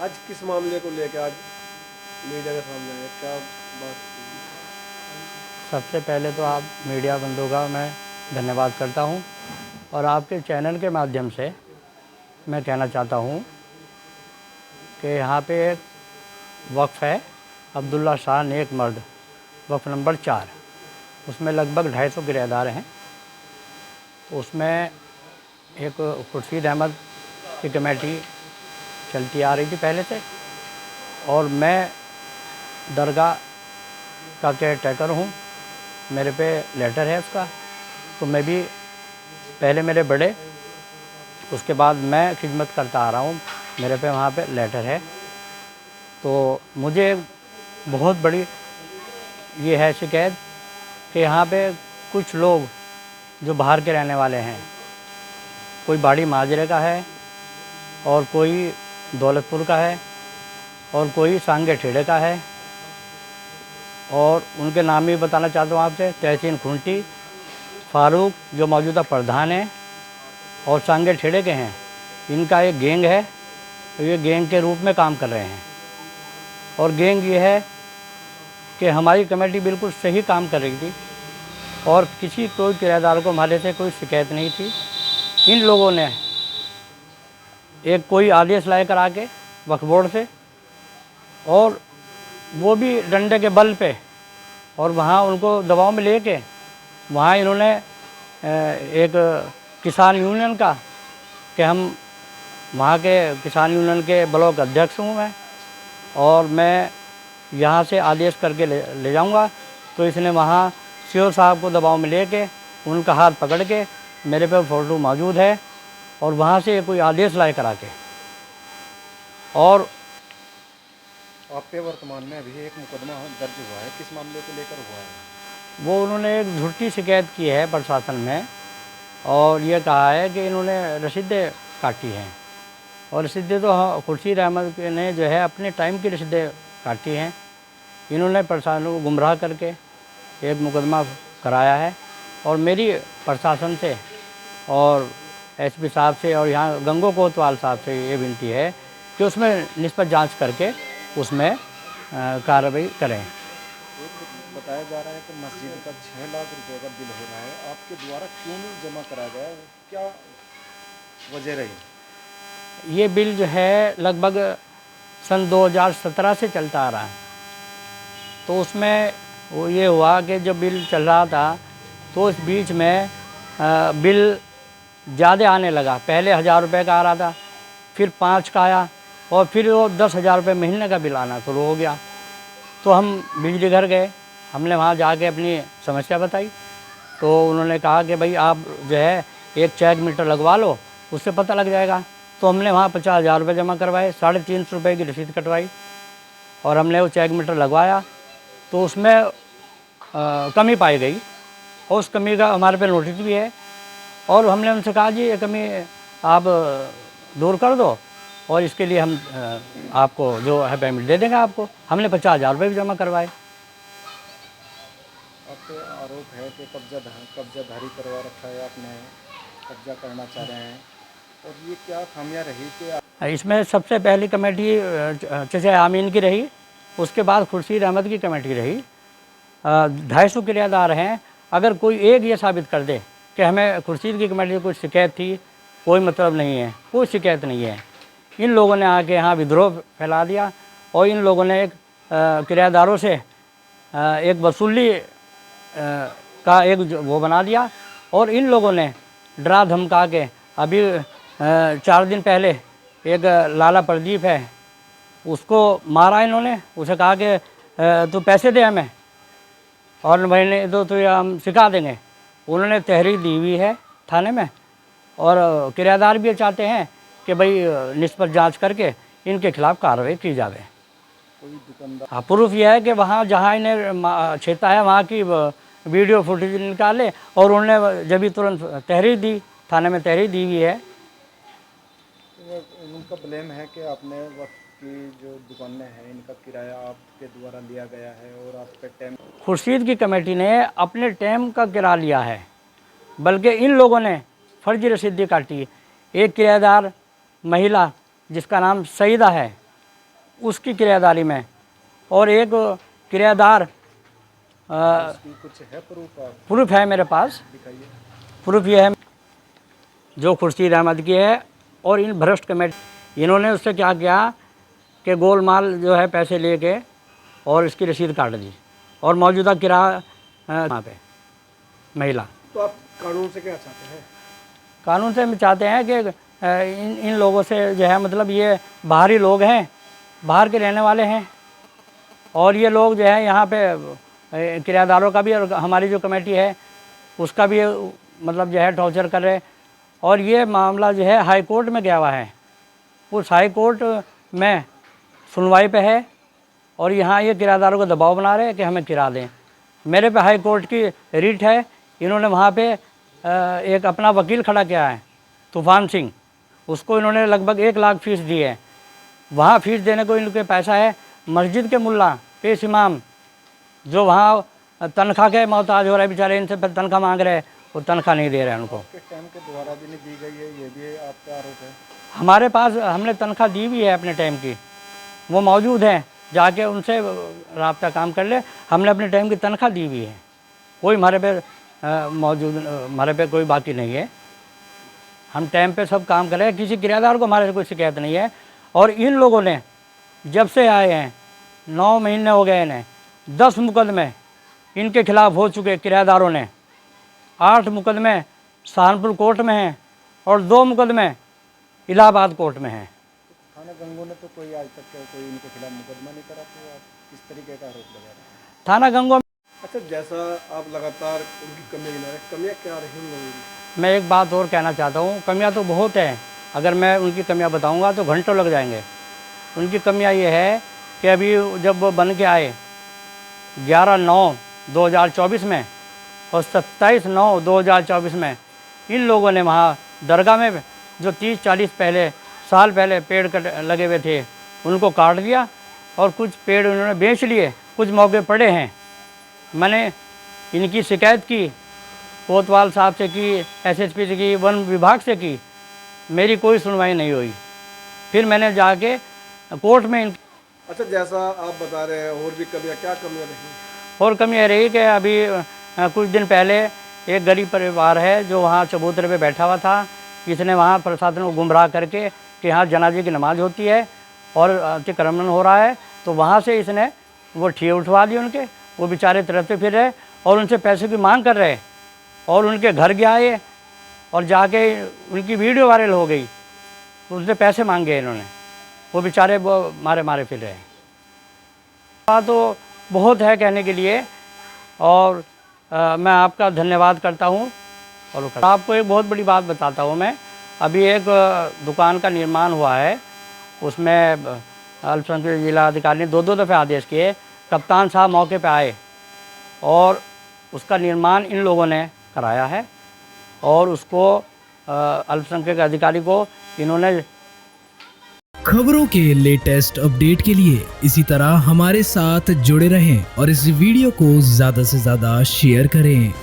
आज किस मामले को लेकर आज मीडिया के सामने आए, क्या बात? सबसे पहले तो आप मीडिया बंधुओं का मैं धन्यवाद करता हूं और आपके चैनल के माध्यम से मैं कहना चाहता हूं कि यहाँ पे एक वक्फ है अब्दुल्ला शाह नेक मर्द, वक्फ नंबर 4। उसमें लगभग 250 किराएदार हैं। तो उसमें एक खुर्शीद अहमद की कमेटी चलती आ रही थी पहले से, और मैं दरगाह का केयर टेकर हूँ। मेरे पे लेटर है उसका। तो मैं भी पहले मेरे बड़े, उसके बाद मैं खिदमत करता आ रहा हूँ, मेरे पे वहाँ पे लेटर है। तो मुझे बहुत बड़ी ये है शिकायत कि यहाँ पे कुछ लोग जो बाहर के रहने वाले हैं, कोई बाड़ी माजरे का है और कोई दौलतपुर का है और कोई सांगे ठेड़े का है, और उनके नाम भी बताना चाहता हूँ आपसे। तहसीन खुंटी, फारूक जो मौजूदा प्रधान हैं और सांगे ठेड़े के हैं, इनका एक गैंग है। तो ये गैंग के रूप में काम कर रहे हैं, और गैंग ये है कि हमारी कमेटी बिल्कुल सही काम कर रही थी और कोई किराएदार को हमारे से कोई शिकायत नहीं थी। इन लोगों ने एक कोई आदेश लाए करा के वक्फ बोर्ड से, और वो भी डंडे के बल पे, और वहाँ उनको दबाव में लेके वहाँ इन्होंने एक किसान यूनियन का, कि हम वहाँ के किसान यूनियन के ब्लॉक अध्यक्ष हूँ मैं, और मैं यहाँ से आदेश करके ले जाऊँगा। तो इसने वहाँ सीओ साहब को दबाव में लेके उनका हाथ पकड़ के, मेरे पे फ़ोटो मौजूद है, और वहाँ से कोई आदेश लाए करा के, और आप पे वर्तमान में अभी एक मुकदमा दर्ज हुआ है, किस मामले को लेकर हुआ है? वो उन्होंने एक झूठी शिकायत की है प्रशासन में, और ये कहा है कि इन्होंने रसीदें काटी हैं, और रसीदें तो खुर्शीद अहमद ने जो है अपने टाइम की रसीदें काटी हैं। इन्होंने प्रशासन को गुमराह करके एक मुकदमा कराया है, और मेरी प्रशासन से और एसपी साहब से और यहाँ गंगो कोतवाल साहब से ये विनती है कि उसमें निष्पक्ष जांच करके उसमें कार्रवाई करें। बताया जा रहा है कि मस्जिद का 6 लाख रुपए का बिल हो रहा है, आपके द्वारा क्यों नहीं जमा कराया गया, क्या वजह रही? ये बिल जो है लगभग सन 2017 से चलता आ रहा है। तो उसमें वो ये हुआ कि जब बिल चल रहा था तो इस बीच में बिल ज़्यादा आने लगा। पहले 1000 रुपये का आ रहा था, फिर 5 का आया, और फिर वो 10,000 रुपये महीने का बिल आना शुरू हो गया। तो हम बिजली घर गए, हमने वहाँ जाके अपनी समस्या बताई। तो उन्होंने कहा कि भाई आप जो है एक चेक मीटर लगवा लो, उससे पता लग जाएगा। तो हमने वहाँ 50,000 रुपये जमा करवाए, 350 रुपये की रसीद कटवाई, और हमने वो चेक मीटर लगवाया। तो उसमें कमी पाई गई, और उस कमी का हमारे पे नोटिस भी है, और हमने उनसे कहा जी ये कमी आप दूर कर दो, और इसके लिए हम आपको जो है पेमेंट दे देंगे आपको। हमने 50,000 रुपये भी जमा करवाए। आप पे आरोप है कि कब्जाधारी करवा रखा है, आपने कब्जा करना चाह रहे हैं, और ये क्या खामियां रही कि इसमें सबसे पहली कमेटी चचा आमीन की रही, उसके बाद खुर्शीद अहमद की कमेटी रही। 250 किराएदार हैं। अगर कोई एक ये साबित कर दे कि हमें खुर्शीद की कमेटी से कोई शिकायत थी, कोई मतलब नहीं है, कोई शिकायत नहीं है। इन लोगों ने आके यहाँ विद्रोह फैला दिया, और इन लोगों ने एक किराएदारों से एक वसूली का एक वो बना दिया, और इन लोगों ने डरा धमका के अभी 4 दिन पहले एक लाला प्रदीप है, उसको मारा इन्होंने। उसे कहा कि तू पैसे दे हमें, और महीने दो तो हम सिखा देंगे। उन्होंने तहरीर दी हुई है थाने में, और किराएदार भी चाहते हैं कि भाई निष्पक्ष जांच करके इनके खिलाफ कार्रवाई की जाए। कोई दुकानदार, हाँ, प्रूफ यह है कि वहाँ जहाँ इन्हें छेता है वहाँ की वीडियो फुटेज निकाले, और उन्होंने जब भी तुरंत तहरीर दी, थाने में तहरीर दी हुई है। उनका ब्लेम है कि आपने वक्त की जो दुकानें हैं इनका किराया आपके द्वारा लिया गया है, और आप पे टैम खुर्शीद की कमेटी ने अपने टैम का किराया लिया है, बल्कि इन लोगों ने फर्जी रसीदी काटी। एक किराएदार महिला जिसका नाम सईदा है, उसकी किराएदारी में, और एक किराएदार इसकी कुछ है प्रूफ? आप प्रूफ है मेरे पास। दिखाइए। प्रूफ ये है जो खुर्शीद अहमद की है। और इन भ्रष्ट कमेटी इन्होंने उससे क्या किया कि गोलमाल जो है पैसे लेके और इसकी रसीद काट दी, और मौजूदा किराया वहाँ पे महिला। तो आप कानून से क्या चाहते हैं? कानून से हम चाहते हैं कि इन लोगों से जो है, मतलब ये बाहरी लोग हैं, बाहर के रहने वाले हैं, और ये लोग जो है यहाँ पे किराएदारों का भी और हमारी जो कमेटी है उसका भी मतलब जो है टॉर्चर कर रहे। और ये मामला जो है हाई कोर्ट में गया हुआ है, उस हाई कोर्ट में सुनवाई पे है, और यहाँ ये किराएदारों को दबाव बना रहे हैं कि हमें किराया दें। मेरे पे हाई कोर्ट की रीट है, इन्होंने वहाँ पे एक अपना वकील खड़ा किया है तूफान सिंह, उसको इन्होंने लगभग 1 लाख फीस दी है। वहाँ फीस देने को इनके पैसा है। मस्जिद के मुल्ला पेश इमाम जो वहाँ तनख्वाह के मोहताज हो रहे बेचारे, इनसे तनख्वाह मांग रहे हैं, वो तनख्वाह नहीं दे रहे हैं उनको। टाइम के द्वारा भी नहीं दी गई है, ये भी आपका आरोप है? हमारे पास हमने तनख्वाह दी भी है अपने टाइम की, वो मौजूद हैं, जाके उनसे राब्ता काम कर ले। हमने अपने टाइम की तनख्वाह दी भी है, कोई हमारे पे मौजूद हमारे पे कोई बाकी नहीं है। हम टाइम पे सब काम कर रहे हैं, किसी किराएदार को हमारे से कोई शिकायत नहीं है। और इन लोगों ने जब से आए हैं 9 महीने हो गए इन्हें, 10 मुकदमे इनके खिलाफ़ हो चुके किराएदारों ने। 8 मुकदमे सहारनपुर कोर्ट में हैं और 2 मुकदमे इलाहाबाद कोर्ट में हैं। थाना गंगो ने तो कोई आज तक कोई इनके खिलाफ मुकदमा नहीं करा, तो आप किस तरीके का आरोप लगा रहे हैं? थाना गंगो। अच्छा, जैसा आप लगातार उनकी कमियाँ गिना रहे हैं, कमियाँ क्या रही उन लोगों की? मैं एक बात और कहना चाहता हूँ, कमियाँ तो बहुत हैं, अगर मैं उनकी कमियाँ बताऊँगा तो घंटों लग जाएंगे। उनकी कमियाँ ये है कि अभी जब वो बन के आए 11/9/2024 में और 27/9/2024 में इन लोगों ने वहाँ दरगाह में जो 30-40 साल पहले पेड़ कट लगे हुए थे उनको काट दिया, और कुछ पेड़ उन्होंने बेच लिए, कुछ मौके पड़े हैं। मैंने इनकी शिकायत की, कोतवाल साहब से की, एसएसपी से की, वन विभाग से की, मेरी कोई सुनवाई नहीं हुई। फिर मैंने जाके कोर्ट में अच्छा, जैसा आप बता रहे हैं, और भी कमियाँ, क्या कमियाँ रही? और कमी यह रही कि अभी कुछ दिन पहले एक गरीब परिवार है जो वहाँ चबूतरे पे बैठा हुआ था, इसने वहाँ प्रशासन को गुमराह करके कि यहाँ जनाजे की नमाज़ होती है और अतिक्रमण हो रहा है, तो वहाँ से इसने वो ठिये उठवा दिए उनके। वो बेचारे तरफते फिर रहे और उनसे पैसे की मांग कर रहे, और उनके घर गया ये और जाके उनकी वीडियो वायरल हो गई, उनसे पैसे मांगे इन्होंने, वो बेचारे वो मारे फिर रहे। बात तो बहुत है कहने के लिए, और मैं आपका धन्यवाद करता हूँ। और आपको एक बहुत बड़ी बात बताता हूँ मैं, अभी एक दुकान का निर्माण हुआ है, उसमें अल्पसंख्यक जिला अधिकारी ने 2-2 दफ़े आदेश किए, कप्तान साहब मौके पे आए और उसका निर्माण इन लोगों ने कराया है, और उसको अल्पसंख्यक अधिकारी को इन्होंने। खबरों के लेटेस्ट अपडेट के लिए इसी तरह हमारे साथ जुड़े रहें और इस वीडियो को ज़्यादा से ज़्यादा शेयर करें।